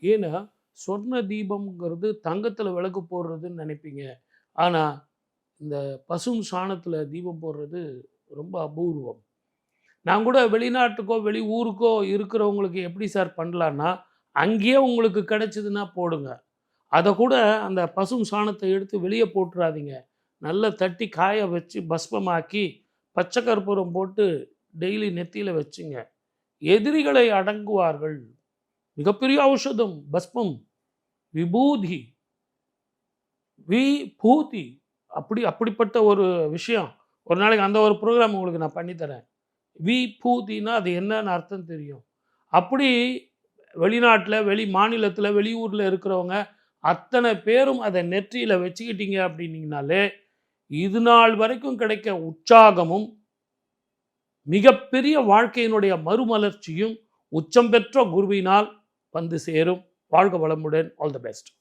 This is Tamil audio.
ஏன்னா, சொர்ண தீபம்ங்கிறது தங்கத்தில விளக்கு போடுறதுன்னு நினைப்பீங்க. ஆனா, இந்த பசும் சாணத்தில தீபம் போடுறது ரொம்ப அபூர்வம். நான் கூட வெளிநாட்டுக்கோ, வெளி ஊருக்கோ இருக்கிறவங்களுக்கு எப்படி சார் பண்ணலான்னா, அங்கேயே உங்களுக்கு கிடைச்சதுன்னா போடுங்க. அத கூட அந்த பசும் சாணத்த எடுத்து வெளிய போட்டுறாதீங்க. நல்லா தட்டி காய வச்சு பஸ்மமாக்கி, பச்சை கற்பூரம் போட்டு டெய்லி நெத்தியில வச்சுங்க. எதிரிகளை அடங்குவார்கள். மிகப்பெரிய ஔஷதம் பஸ்மம், விபூதி, விபூதி அப்படிப்பட்ட ஒரு விஷயம். ஒரு நாளைக்கு அந்த ஒரு புரோகிராம் உங்களுக்கு நான் பண்ணி தரேன். விபூதினா அது என்னன்னு அர்த்தம் தெரியும். அப்படி வெளிநாட்ல, வெளி மாநிலத்தில, வெளியூர்ல இருக்கிறவங்க அத்தனை பேரும் அத நெற்றியில வச்சுக்கிட்டீங்க அப்படின்னீங்கனாலே, இது நாள் வரைக்கும் கிடைக்க உற்சாகமும், மிகப்பெரிய வாழ்க்கையினுடைய மறுமலர்ச்சியும் உச்சம் பெற்ற குருவினால் வந்து சேரும். வாழ்க வளமுடன். All the best.